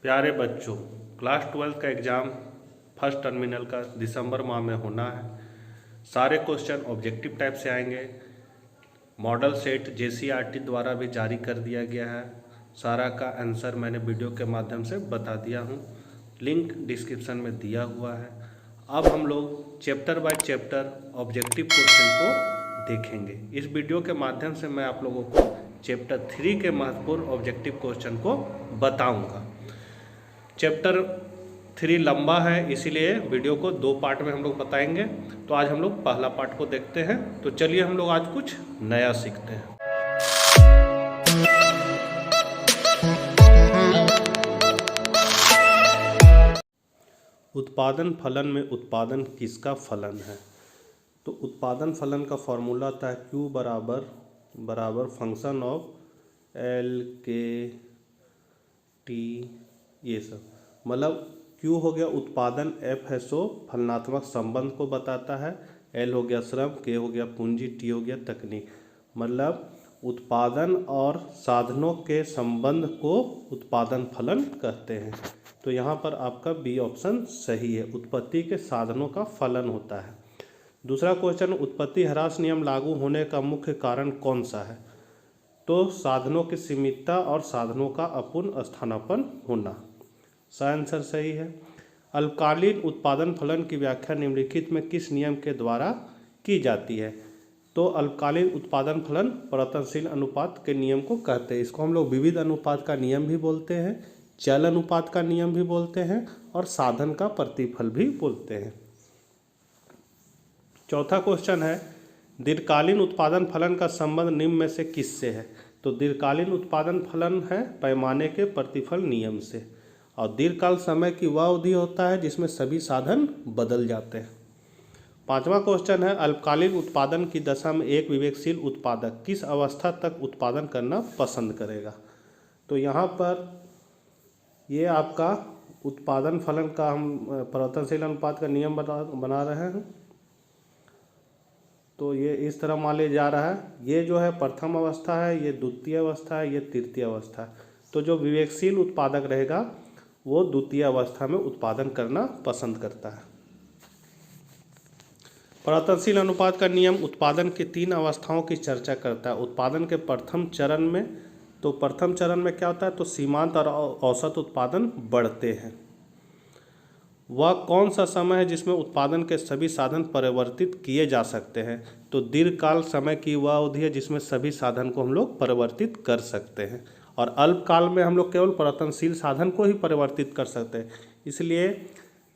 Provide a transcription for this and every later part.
प्यारे बच्चों, क्लास 12 का एग्ज़ाम फर्स्ट टर्मिनल का दिसंबर माह में होना है। सारे क्वेश्चन ऑब्जेक्टिव टाइप से आएंगे। मॉडल सेट जेसीईआरटी द्वारा भी जारी कर दिया गया है। सारा का आंसर मैंने वीडियो के माध्यम से बता दिया हूँ, लिंक डिस्क्रिप्शन में दिया हुआ है। अब हम लोग chapter by chapter objective question को देखेंगे। इस वीडियो के माध्यम से मैं आप लोगों को चैप्टर 3 के महत्वपूर्ण ऑब्जेक्टिव क्वेश्चन को बताऊंगा। चैप्टर 3 लंबा है, इसीलिए वीडियो को 2 पार्ट में हम लोग बताएंगे। तो आज हम लोग पहला पार्ट को देखते हैं। तो चलिए हम लोग आज कुछ नया सीखते हैं। उत्पादन फलन में उत्पादन किसका फलन है? तो उत्पादन फलन का फॉर्मूला था Q बराबर function of L K T, ये सब मतलब Q हो गया उत्पादन, F है सो फलनात्मक संबंध को बताता है, L हो गया श्रम, K हो गया पूंजी, T हो गया तकनीक। मतलब उत्पादन और साधनों के संबंध को उत्पादन फलन कहते हैं। तो यहाँ पर आपका बी ऑप्शन सही है, उत्पत्ति के साधनों का फलन होता है। दूसरा क्वेश्चन, उत्पत्ति ह्रास नियम लागू होने का मुख्य कारण कौन सा है? तो साधनों की सीमितता और साधनों का अपूर्ण स्थानापन्न होना। सा आंसर सही है। अल्पकालीन उत्पादन फलन की व्याख्या निम्नलिखित में किस नियम के द्वारा की जाती है? तो अल्पकालीन उत्पादन फलन परिवर्तनशील अनुपात के नियम को कहते हैं। इसको हम लोग विविध अनुपात का नियम भी बोलते हैं, चल अनुपात का नियम भी बोलते हैं और साधन का प्रतिफल भी बोलते हैं। चौथा क्वेश्चन है, दीर्घकालीन उत्पादन फलन का संबंध निम्न में से किससे है? तो दीर्घकालीन उत्पादन फलन है पैमाने के प्रतिफल नियम से, और दीर्घकाल समय की वह अवधि होता है जिसमें सभी साधन बदल जाते हैं। पांचवा क्वेश्चन है, अल्पकालीन उत्पादन की दशा में एक विवेकशील उत्पादक किस अवस्था तक उत्पादन करना पसंद करेगा? तो यहाँ पर ये आपका उत्पादन फलन का हम परिवर्तनशील अनुपात का नियम बना रहे हैं। तो ये इस तरह मान लिया जा रहा है, ये जो है प्रथम अवस्था है, ये द्वितीय अवस्था है, ये तृतीय अवस्था है। तो जो विवेकशील उत्पादक रहेगा वो द्वितीय अवस्था में उत्पादन करना पसंद करता है। परिवर्तनशील अनुपात का नियम उत्पादन की 3 अवस्थाओं की चर्चा करता है। उत्पादन के प्रथम चरण में, तो प्रथम चरण में क्या होता है? तो सीमांत और औसत उत्पादन बढ़ते हैं। वह कौन सा समय है जिसमें उत्पादन के सभी साधन परिवर्तित किए जा सकते हैं? तो दीर्घकाल समय की वह अवधि है जिसमें सभी साधन को हम लोग परिवर्तित कर सकते हैं, और अल्पकाल में हम लोग केवल परिवर्तनशील साधन को ही परिवर्तित कर सकते हैं। इसलिए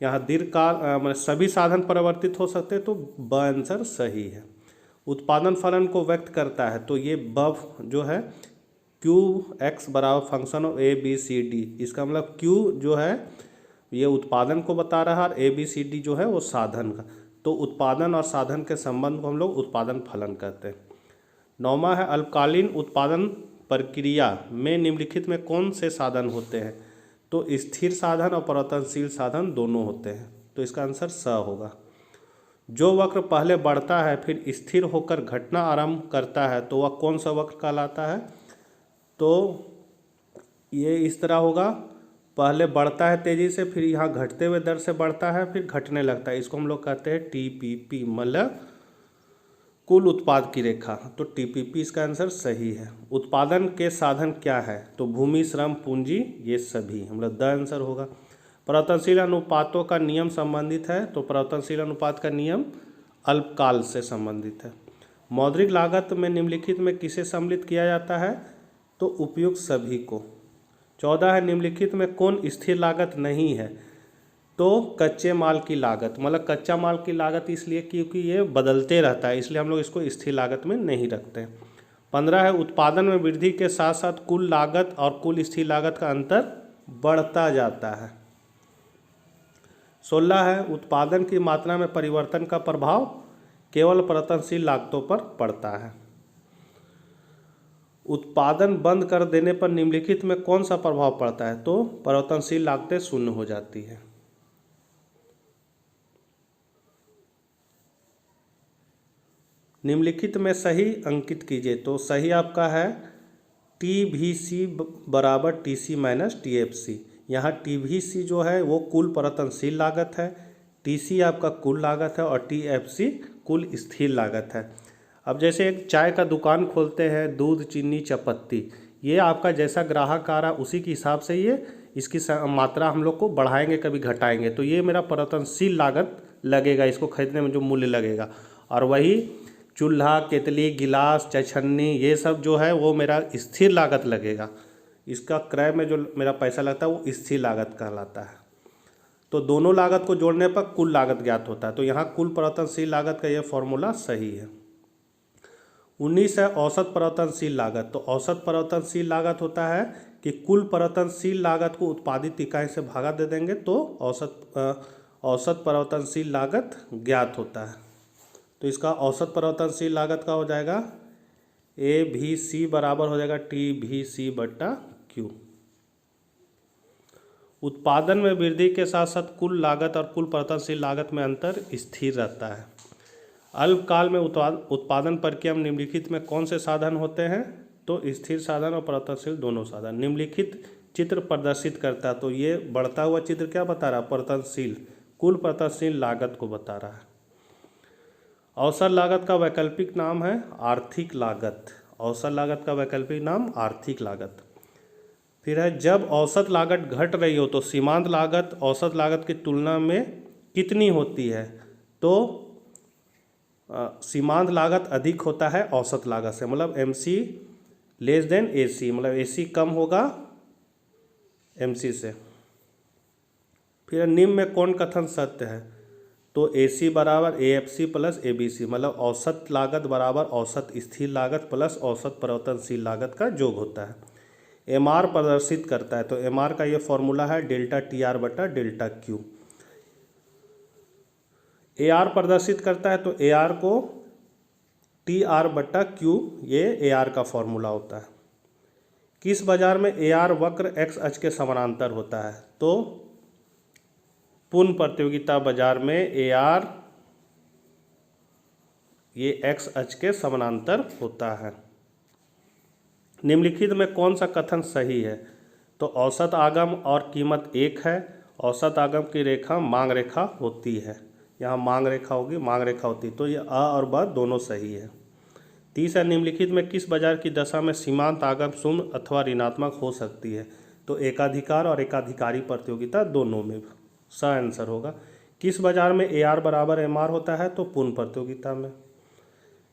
यहाँ दीर्घकाल मतलब सभी साधन परिवर्तित हो सकते हैं, तो ब आंसर सही है। उत्पादन फलन को व्यक्त करता है, तो ये बफ जो है Q(x) बराबर फंक्शन ऑफ ABCD, इसका मतलब Q जो है ये उत्पादन को बता रहा है और ABCD जो है वो साधन का। तो उत्पादन और साधन के संबंध को हम लोग उत्पादन फलन कहते हैं। 9वां है, अल्पकालीन उत्पादन प्रक्रिया में निम्नलिखित में कौन से साधन होते हैं? तो स्थिर साधन और परिवर्तनशील साधन दोनों होते हैं। तो इसका आंसर स होगा। जो वक्र पहले बढ़ता है फिर स्थिर होकर घटना आरंभ करता है, तो वह कौन सा वक्र कहलाता है? तो ये इस तरह होगा, पहले बढ़ता है तेज़ी से, फिर यहाँ घटते हुए दर से बढ़ता है, फिर घटने लगता है। इसको हम लोग कहते हैं TPP, मतलब कुल उत्पाद की रेखा। तो TPP इसका आंसर सही है। उत्पादन के साधन क्या है? तो भूमि, श्रम, पूंजी, ये सभी, मतलब द आंसर होगा। परिवर्तनशील अनुपातों का नियम संबंधित है, तो परिवर्तनशील अनुपात का नियम अल्पकाल से संबंधित है। मौद्रिक लागत में निम्नलिखित में किसे सम्मिलित किया जाता है? तो उपयुक्त सभी को। 14 है, निम्नलिखित में कौन स्थिर लागत नहीं है? तो कच्चे माल की लागत, मतलब कच्चा माल की लागत इसलिए क्योंकि ये बदलते रहता है, इसलिए हम लोग इसको स्थिर लागत में नहीं रखते हैं। 15 है, उत्पादन में वृद्धि के साथ साथ कुल लागत और कुल स्थिर लागत का अंतर बढ़ता जाता है। 16 है, उत्पादन की मात्रा में परिवर्तन का प्रभाव केवल परिवर्तनशील लागतों पर पड़ता है। उत्पादन बंद कर देने पर निम्नलिखित में कौन सा प्रभाव पड़ता है? तो परिवर्तनशील लागतें शून्य हो जाती है। निम्नलिखित में सही अंकित कीजिए। तो सही आपका है TVC बराबर TC माइनस TFC। यहाँ TVC जो है वो कुल परिवर्तनशील लागत है, TC आपका कुल लागत है और TFC कुल स्थिर लागत है। अब जैसे एक चाय का दुकान खोलते हैं, दूध, चीनी, चायपत्ती, ये आपका जैसा ग्राहक आ रहा है उसी के हिसाब से ये इसकी मात्रा हम लोग को बढ़ाएंगे कभी घटाएंगे, तो ये मेरा परिवर्तनशील लागत लगेगा इसको खरीदने में जो मूल्य लगेगा। और वही चूल्हा, केतली, गिलास, चाय छन्नी, ये सब जो है वो मेरा स्थिर लागत लगेगा। इसका क्रय में जो मेरा पैसा लगता है वो स्थिर लागत कहलाता है। तो दोनों लागत को जोड़ने पर कुल लागत ज्ञात होता है। तो यहाँ कुल परिवर्तनशील लागत का यह फॉर्मूला सही है। 19 है औसत परिवर्तनशील लागत। तो औसत परिवर्तनशील लागत होता है कि कुल परिवर्तनशील लागत को उत्पादित इकाई से भागा दे देंगे तो औसत परिवर्तनशील लागत ज्ञात होता है। तो इसका औसत परिवर्तनशील लागत का हो जाएगा ABC बराबर हो जाएगा TVC/Q। उत्पादन में वृद्धि के साथ साथ कुल लागत और कुल परिवर्तनशील लागत में अंतर स्थिर रहता है। अल्पकाल में उत्पादन प्रक्रिया में निम्नलिखित में कौन से साधन होते हैं? तो स्थिर साधन और परिवर्तनशील दोनों साधन। निम्नलिखित चित्र प्रदर्शित करता है, तो ये बढ़ता हुआ चित्र क्या बता रहा है? परिवर्तनशील कुल परिवर्तनशील लागत को बता रहा है। औसत लागत का वैकल्पिक नाम है आर्थिक लागत। औसत लागत का वैकल्पिक नाम आर्थिक लागत। फिर है जब औसत लागत घट रही हो तो सीमांत लागत औसत लागत की तुलना में कितनी होती है? तो सीमांत लागत अधिक होता है औसत लागत से, मतलब MC लेस देन AC, मतलब AC कम होगा MC से। फिर निम्न में कौन कथन सत्य है? तो AC बराबर AFC प्लस ABC, मतलब औसत लागत बराबर औसत स्थिर लागत प्लस औसत परिवर्तनशील लागत का योग होता है। MR प्रदर्शित करता है, तो MR का ये फॉर्मूला है डेल्टा TR/डेल्टा Q। AR प्रदर्शित करता है, तो AR को TR/Q, ये AR का फॉर्मूला होता है। किस बाजार में AR वक्र X अक्ष के समानांतर होता है? तो पूर्ण प्रतियोगिता बाजार में AR ये X अक्ष के समानांतर होता है। निम्नलिखित में कौन सा कथन सही है? तो औसत आगम और कीमत एक है। औसत आगम की रेखा मांग रेखा होती है, यहाँ मांग रेखा होगी, मांग रेखा होती, तो ये अ और ब दोनों सही है। तीसरा, निम्नलिखित में किस बाजार की दशा में सीमांत आगम शून्य अथवा ऋणात्मक हो सकती है? तो एकाधिकार और एकाधिकारी प्रतियोगिता दोनों में स आंसर होगा। किस बाजार में AR बराबर MR होता है? तो पूर्ण प्रतियोगिता में।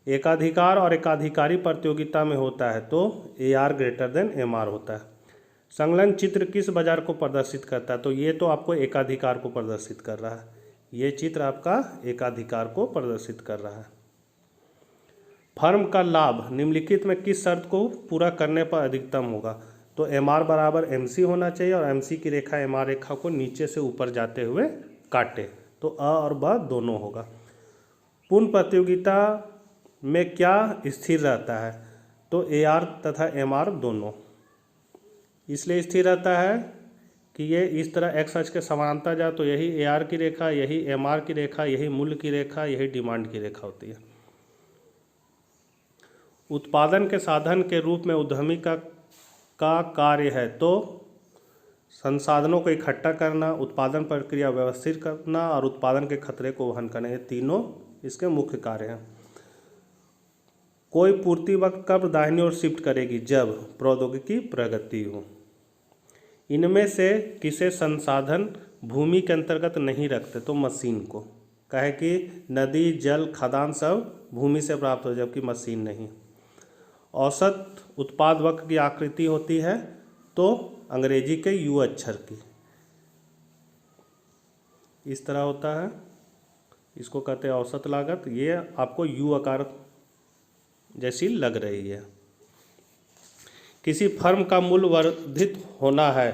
एकाधिकार और एकाधिकारी प्रतियोगिता में होता है तो AR ग्रेटर देन MR होता है। संलग्न चित्र किस बाजार को प्रदर्शित करता है? तो ये तो आपको एकाधिकार को प्रदर्शित कर रहा है, ये चित्र आपका एकाधिकार को प्रदर्शित कर रहा है। फर्म का लाभ निम्नलिखित में किस शर्त को पूरा करने पर अधिकतम होगा? तो MR बराबर MC होना चाहिए और MC की रेखा MR रेखा को नीचे से ऊपर जाते हुए काटे, तो अ और ब दोनों होगा। पूर्ण प्रतियोगिता में क्या स्थिर रहता है? तो AR तथा MR दोनों इसलिए स्थिर रहता है कि ये इस तरह X अक्ष के समानांतर जाए, तो यही AR की रेखा, यही MR की रेखा, यही मूल्य की रेखा, यही डिमांड की रेखा होती है। उत्पादन के साधन के रूप में उद्यमी का कार्य है तो संसाधनों को इकट्ठा करना, उत्पादन प्रक्रिया व्यवस्थित करना और उत्पादन के खतरे को वहन करना, ये तीनों इसके मुख्य कार्य हैं। कोई पूर्ति वक्त कब दाहिनी ओर शिफ्ट करेगी? जब प्रौद्योगिकी प्रगति हो। इनमें से किसे संसाधन भूमि के अंतर्गत नहीं रखते? तो मशीन को, कहे कि नदी, जल, खदान सब भूमि से प्राप्त हो, जबकि मशीन नहीं। औसत उत्पाद वक्र की आकृति होती है तो अंग्रेजी के U अक्षर की इस तरह होता है, इसको कहते हैं औसत लागत। ये आपको U आकार जैसी लग रही है। किसी फर्म का मूल्य वर्धित होना है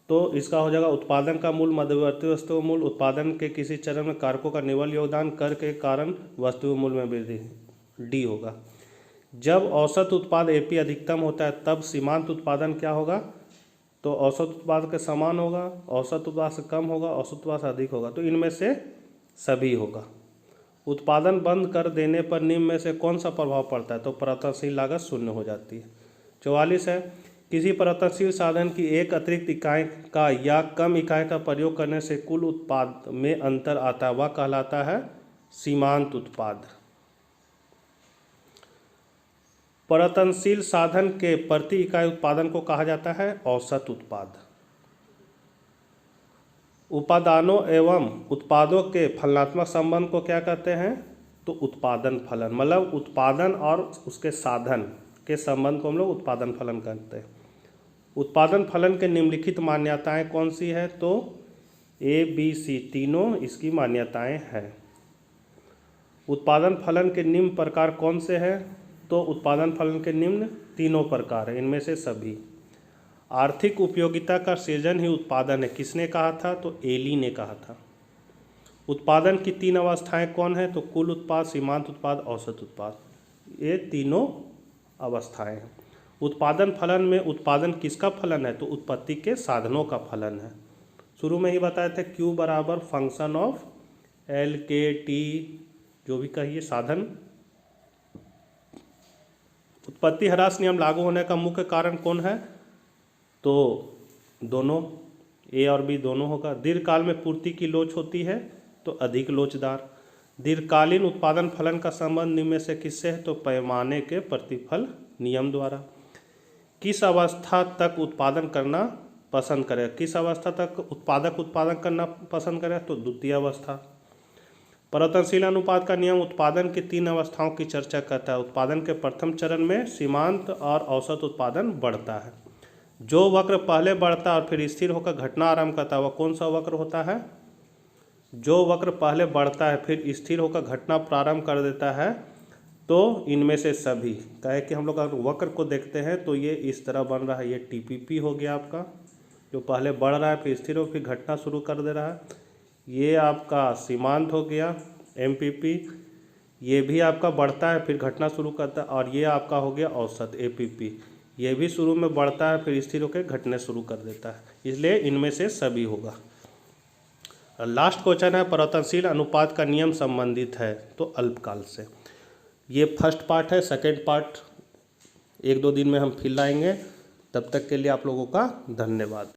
तो इसका हो जाएगा उत्पादन का मूल्य, मध्यवर्ती वस्तु मूल्य, उत्पादन के किसी चरण में कारकों का निवल योगदान, कर के कारण वस्तु मूल्य में वृद्धि, D होगा। जब औसत उत्पाद AP अधिकतम होता है तब सीमांत उत्पादन क्या होगा? तो औसत उत्पाद के समान होगा, औसत उत्पाद से कम होगा, औसत उत्पाद से अधिक होगा, तो इनमें से सभी होगा। उत्पादन बंद कर देने पर निम्न में से कौन सा प्रभाव पड़ता है? तो परिवर्तनशील लागत शून्य हो जाती है। 44 है किसी परिवर्तनशील साधन की एक अतिरिक्त इकाई का या कम इकाई का प्रयोग करने से कुल उत्पाद में अंतर आता है, वह कहलाता है सीमांत उत्पाद। परिवर्तनशील साधन के प्रति इकाई उत्पादन को कहा जाता है औसत उत्पाद। उपादानों एवं उत्पादों के फलनात्मक संबंध को क्या कहते हैं? तो उत्पादन फलन, मतलब उत्पादन और उसके साधन के संबंध को हम लोग उत्पादन फलन कहते हैं। उत्पादन फलन के निम्नलिखित मान्यताएं कौन सी है? तो ABC तीनों इसकी मान्यताएं हैं। उत्पादन फलन के निम्न प्रकार कौन से हैं? तो उत्पादन फलन के निम्न तीनों प्रकार हैं, इनमें से सभी। आर्थिक उपयोगिता का सृजन ही उत्पादन है, किसने कहा था? तो एली ने कहा था। उत्पादन की तीन अवस्थाएं कौन है? तो कुल उत्पाद, सीमांत उत्पाद, औसत उत्पाद, ये तीनों अवस्थाएं हैं। उत्पादन फलन में उत्पादन किसका फलन है? तो उत्पत्ति के साधनों का फलन है। शुरू में ही बताए थे Q बराबर function of L K T जो भी कहिए साधन। उत्पत्ति ह्रास नियम लागू होने का मुख्य कारण कौन है? तो दोनों, A और B दोनों होगा। दीर्घकाल में पूर्ति की लोच होती है तो अधिक लोचदार। दीर्घकालीन उत्पादन फलन का संबंध निम्न में से किससे है? तो पैमाने के प्रतिफल नियम द्वारा। किस अवस्था तक उत्पादन करना पसंद करेगा? किस अवस्था तक उत्पादक उत्पादन करना पसंद करेगा? तो द्वितीय अवस्था। परिवर्तनशील अनुपात का नियम उत्पादन की तीन अवस्थाओं की चर्चा करता है। उत्पादन के प्रथम चरण में सीमांत और औसत उत्पादन बढ़ता है। जो वक्र पहले बढ़ता है और फिर स्थिर होकर घटना आरंभ करता है वह कौन सा वक्र होता है? जो वक्र पहले बढ़ता है फिर स्थिर होकर घटना प्रारंभ कर देता है तो इनमें से सभी। कहे कि हम लोग अगर वक्र को देखते हैं तो ये इस तरह बन रहा है, ये TPP हो गया आपका, जो पहले बढ़ रहा है फिर स्थिर हो फिर घटना शुरू कर दे रहा है। ये आपका सीमांत हो गया MPP, ये भी आपका बढ़ता है फिर घटना शुरू करता है। और ये आपका हो गया औसत APP, ये भी शुरू में बढ़ता है फिर स्थिर होकर घटने शुरू कर देता है, इसलिए इनमें से सभी होगा। लास्ट क्वेश्चन है परिवर्तनशील अनुपात का नियम संबंधित है तो अल्पकाल से। ये फर्स्ट पार्ट है, सेकेंड पार्ट 1-2 दिन में हम फिर लाएंगे। तब तक के लिए आप लोगों का धन्यवाद।